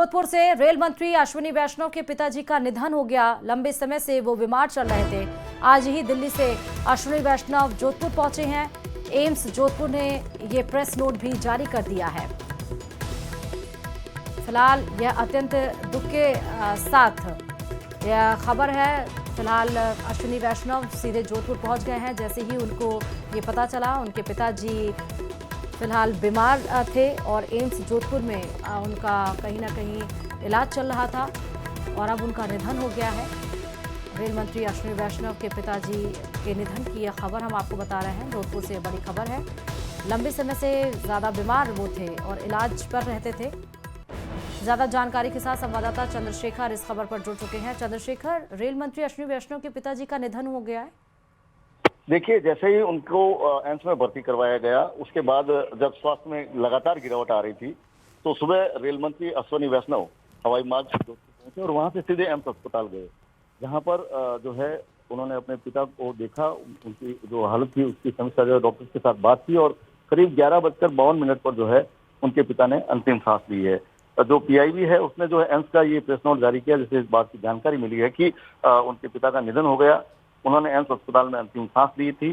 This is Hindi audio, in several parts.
जोधपुर से रेल मंत्री अश्विनी वैष्णव के पिताजी का निधन हो गया। लंबे समय से वो बीमार चल रहे थे। आज ही दिल्ली से अश्विनी वैष्णव जोधपुर पहुंचे हैं। एम्स जोधपुर ने ये प्रेस नोट भी जारी कर दिया है। फिलहाल यह अत्यंत दुख के साथ यह खबर है। फिलहाल अश्विनी वैष्णव सीधे जोधपुर पहुंच गए हैं। जैसे ही उनको ये पता चला, उनके पिताजी फिलहाल बीमार थे और एम्स जोधपुर में उनका कहीं ना कहीं इलाज चल रहा था और अब उनका निधन हो गया है। रेल मंत्री अश्विनी वैष्णव के पिताजी के निधन की यह खबर हम आपको बता रहे हैं। जोधपुर से बड़ी खबर है। लंबे समय से ज़्यादा बीमार वो थे और इलाज पर रहते थे। ज़्यादा जानकारी के साथ संवाददाता चंद्रशेखर इस खबर पर जुड़ चुके हैं। चंद्रशेखर, रेल मंत्री अश्विनी वैष्णव के पिताजी का निधन हो गया है। देखिए, जैसे ही उनको एम्स में भर्ती करवाया गया, उसके बाद जब स्वास्थ्य में लगातार गिरावट आ रही थी, तो सुबह रेल मंत्री अश्विनी वैष्णव हवाई मार्ग से जोधपुर पहुंचे और वहां से सीधे एम्स अस्पताल गए, जहां पर जो है उन्होंने अपने पिता को देखा। उनकी जो हालत थी उसकी समीक्षा जो है डॉक्टर के साथ बात की और करीब 11:52 पर जो है उनके पिता ने अंतिम सांस ली है। जो पीआईबी है उसने जो है एम्स का ये प्रेस नोट जारी किया, जिससे इस बात की जानकारी मिली है कि उनके पिता का निधन हो गया। उन्होंने एम्स अस्पताल में अंतिम सांस ली थी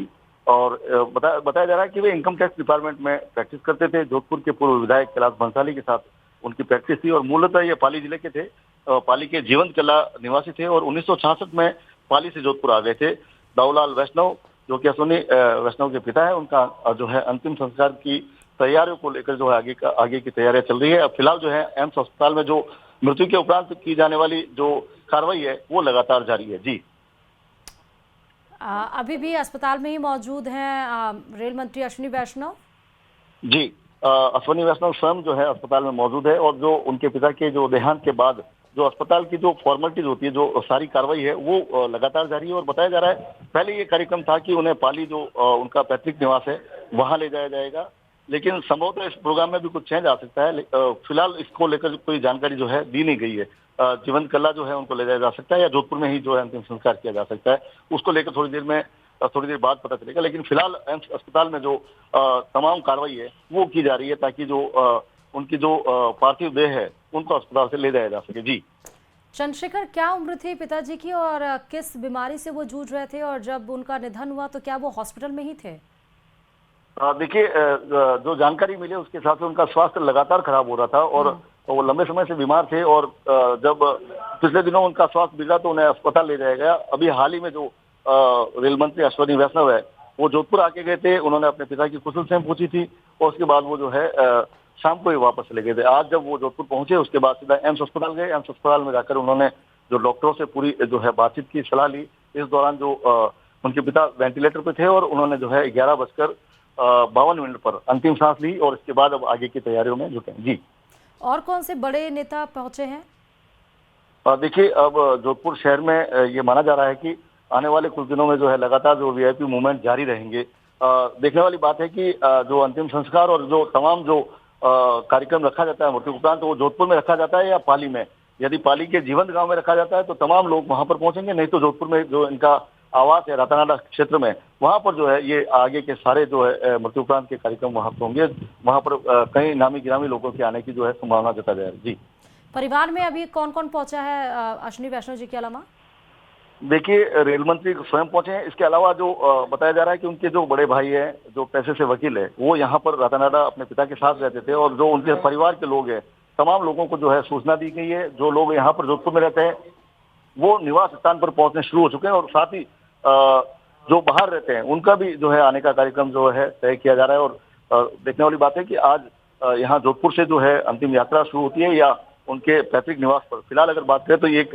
और बताया जा रहा है कि वे इनकम टैक्स डिपार्टमेंट में प्रैक्टिस करते थे। जोधपुर के पूर्व विधायक कैलाश भंसाली के साथ उनकी प्रैक्टिस थी और मूलतः ये पाली जिले के थे। पाली के जीवंत कला निवासी थे और 1966 में पाली से जोधपुर आ गए थे। दाऊलाल वैष्णव, जो कि अश्विनी वैष्णव के पिता है, उनका जो है अंतिम संस्कार की तैयारियों को लेकर जो है आगे की तैयारियां चल रही है। अब फिलहाल जो है एम्स अस्पताल में जो मृत्यु के उपरांत की जाने वाली जो कार्रवाई है वो लगातार जारी है। जी, अभी भी अस्पताल में ही मौजूद हैं रेल मंत्री अश्विनी वैष्णव? जी, अश्विनी वैष्णव स्वयं जो है अस्पताल में मौजूद है और जो उनके पिता के जो देहांत के बाद जो अस्पताल की जो फॉर्मेलिटीज होती है, जो सारी कार्रवाई है वो लगातार जारी है। और बताया जा रहा है पहले ये कार्यक्रम था कि उन्हें पाली जो उनका पैतृक निवास है वहां ले जाया जाएगा, लेकिन संभवतः इस प्रोग्राम में भी कुछ चेंज आ सकता है। फिलहाल इसको लेकर कोई जानकारी जो है दी नहीं गई है। जीवंत कला जो है उनको ले जाया जा सकता है या जोधपुर में ही जो है अंतिम संस्कार किया जा सकता है, उसको लेकर थोड़ी देर बाद पता चलेगा। लेकिन फिलहाल एम्स अस्पताल में जो तमाम कार्रवाई है वो की जा रही है ताकि जो उनकी जो पार्थिव देह है उनको अस्पताल से ले जाया जा सके। जी चंद्रशेखर, क्या उम्र थी पिताजी की और किस बीमारी से वो जूझ रहे थे, और जब उनका निधन हुआ तो क्या वो हॉस्पिटल में ही थे? देखिए, जो जानकारी मिली उसके हिसाब से उनका स्वास्थ्य लगातार खराब हो रहा था और वो लंबे समय से बीमार थे और जब पिछले दिनों उनका स्वास्थ्य बिगड़ा तो उन्हें अस्पताल ले जाया गया। अभी हाल ही में जो रेल मंत्री अश्विनी वैष्णव है वो जोधपुर आके गए थे। उन्होंने अपने पिता की कुशल क्षेम पूछी थी और उसके बाद वो जो है शाम को ही वापस चले गए थे। आज जब वो जोधपुर पहुंचे उसके बाद सीधा एम्स अस्पताल गए। एम्स अस्पताल में जाकर उन्होंने जो डॉक्टरों से पूरी जो है बातचीत की, सलाह ली। इस दौरान जो उनके पिता वेंटिलेटर पे थे और उन्होंने जो है 11:52 पर अंतिम सांस ली और इसके बाद अब आगे की तैयारियों में जुटे। जी, और कौन से बड़े नेता पहुंचे हैं? देखिए, अब जोधपुर शहर में ये माना जा रहा है कि आने वाले कुछ दिनों में जो है लगातार जो वीआईपी मूवमेंट जारी रहेंगे। देखने वाली बात है कि जो अंतिम संस्कार और जो तमाम जो कार्यक्रम रखा जाता है मृत्यु उपरांत, तो वो जोधपुर में रखा जाता है या पाली में। यदि पाली के जीवंत गांव में रखा जाता है तो तमाम लोग वहां पर पहुंचेंगे, नहीं तो जोधपुर में जो इनका आवास है रातानाडा क्षेत्र में, वहां पर जो है ये आगे के सारे जो है मृत्यु उपरांत के कार्यक्रम वहां पर होंगे। वहां पर कई नामी गिरामी लोगों के आने की जो है संभावना जताई जा रही है। जी, परिवार में अभी कौन कौन पहुंचा है अश्विनी वैष्णव जी के अलावा? देखिए, रेल मंत्री स्वयं पहुंचे हैं। इसके अलावा जो बताया जा रहा है कि उनके जो बड़े भाई हैं, जो पैसे से वकील है, वो यहाँ पर रातानाडा अपने पिता के साथ रहते थे और जो उनके परिवार के लोग हैं तमाम लोगों को जो है सूचना दी गई है। जो लोग यहाँ पर जोधपुर में रहते हैं वो निवास स्थान पर पहुंचने शुरू हो चुके हैं और साथ ही जो बाहर रहते हैं उनका भी जो है आने का कार्यक्रम जो है तय किया जा रहा है। और देखने वाली बात है कि आज यहाँ जोधपुर से जो है अंतिम यात्रा शुरू होती है या उनके पैतृक निवास पर। फिलहाल अगर बात करें तो ये एक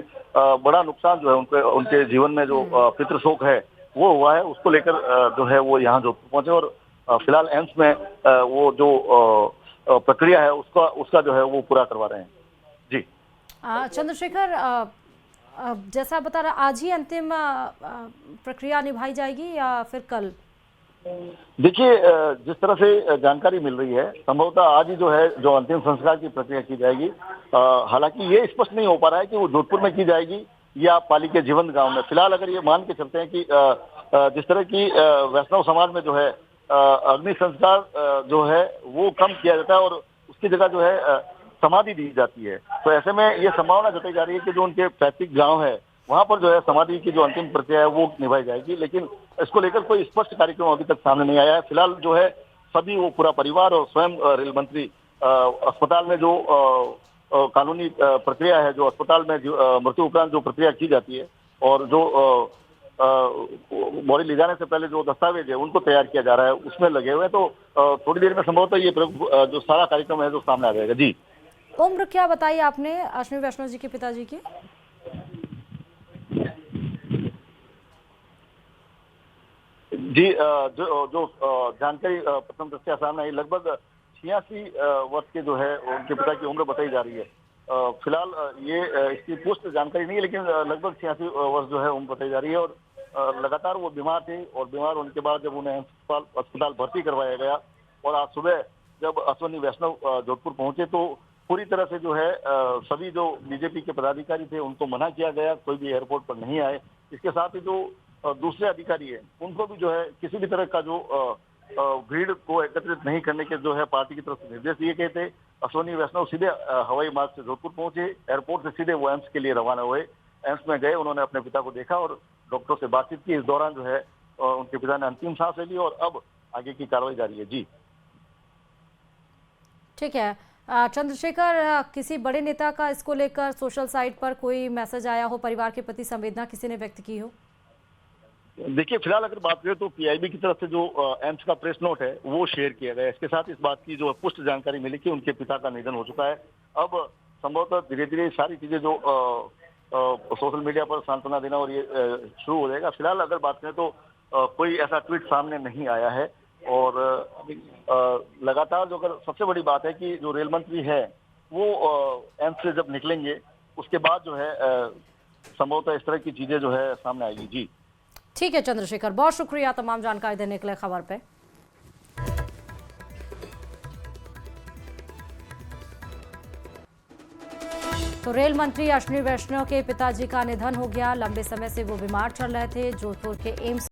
बड़ा नुकसान जो है उनके जीवन में जो पितृशोक है वो हुआ है, उसको लेकर जो है वो यहाँ जोधपुर पहुंचे और फिलहाल एम्स में वो जो प्रक्रिया है उसका जो है वो पूरा करवा रहे हैं। जी, चंद्रशेखर, जैसा बता रहा, आज ही अंतिम प्रक्रिया निभाई जाएगी या फिर कल? देखिए, जिस तरह से जानकारी मिल रही है संभवतः आज ही जो है जो अंतिम संस्कार की प्रक्रिया की जाएगी। हालांकि ये स्पष्ट नहीं हो पा रहा है कि वो जोधपुर में की जाएगी या पाली के जीवंत गांव में। फिलहाल अगर ये मान के चलते हैं कि जिस तरह की वैष्णव समाज में जो है अग्नि संस्कार जो है वो कम किया जाता है और उसकी जगह जो है समाधि दी जाती है। तो ऐसे में ये संभावना जताई जा रही है कि जो उनके पैतृक गांव है वहां पर जो है समाधि की जो अंतिम प्रक्रिया है वो निभाई जाएगी, लेकिन इसको लेकर कोई स्पष्ट कार्यक्रम अभी तक सामने नहीं आया है। फिलहाल जो है सभी वो पूरा परिवार और स्वयं रेल मंत्री अस्पताल में जो कानूनी प्रक्रिया है, जो अस्पताल में मृत्यु उपरांत जो प्रक्रिया की जाती है और जो बॉडी ले जाने से पहले जो दस्तावेज है उनको तैयार किया जा रहा है, उसमें लगे हुए हैं। तो थोड़ी देर में संभवतः ये जो सारा कार्यक्रम है जो सामने आ जाएगा। जी उम्र क्या बताई आपने अश्विनी वैष्णव जी के पिताजी की? जी जो जानकारी प्रथम दृष्टया सामने आई, लगभग 86 वर्ष के जो है उनके पिता की उम्र बताई जा रही है। फिलहाल ये इसकी पुष्ट जानकारी नहीं है, लेकिन लगभग 86 वर्ष जो है उम्र बताई जा रही है। और लगातार वो बीमार थे और बीमार होने के बाद जब उन्हें अस्पताल भर्ती करवाया गया और आज सुबह जब अश्विनी वैष्णव जोधपुर पहुंचे तो पूरी तरह से जो है सभी जो बीजेपी के पदाधिकारी थे उनको मना किया गया, कोई भी एयरपोर्ट पर नहीं आए। इसके साथ ही जो दूसरे अधिकारी है उनको भी जो है किसी भी तरह का जो भीड़ को एकत्रित नहीं करने के जो है पार्टी की तरफ से निर्देश दिए गए थे। अश्विनी वैष्णव सीधे हवाई मार्ग से जोधपुर पहुंचे, एयरपोर्ट से सीधे वो एम्स के लिए रवाना हुए। एम्स में गए, उन्होंने अपने पिता को देखा और डॉक्टरों से बातचीत की। इस दौरान जो है उनके पिता ने अंतिम सांस ले ली और अब आगे की कार्रवाई जारी है। जी ठीक है। चंद्रशेखर, किसी बड़े नेता का इसको लेकर सोशल साइट पर कोई मैसेज आया हो, परिवार के प्रति संवेदना किसी ने व्यक्त की हो? देखिए, फिलहाल अगर बात करें तो पीआईबी की तरफ से जो एम्स का प्रेस नोट है वो शेयर किया गया है। इसके साथ इस बात की जो पुष्ट जानकारी मिली कि उनके पिता का निधन हो चुका है। अब संभवतः धीरे धीरे सारी चीजें जो सोशल मीडिया पर सांत्वना देना और ये शुरू हो जाएगा। फिलहाल अगर बात करें तो कोई ऐसा ट्वीट सामने नहीं आया है। और लगातार जो अगर सबसे बड़ी बात है कि जो रेल मंत्री है वो एम्स से जब निकलेंगे उसके बाद जो है संभवतः इस तरह की चीजें जो है सामने आएगी। जी ठीक है चंद्रशेखर, बहुत शुक्रिया तमाम जानकारी देने के लिए खबर पे। तो रेल मंत्री अश्विनी वैष्णव के पिताजी का निधन हो गया। लंबे समय से वो बीमार चल रहे थे। जोधपुर के एम्स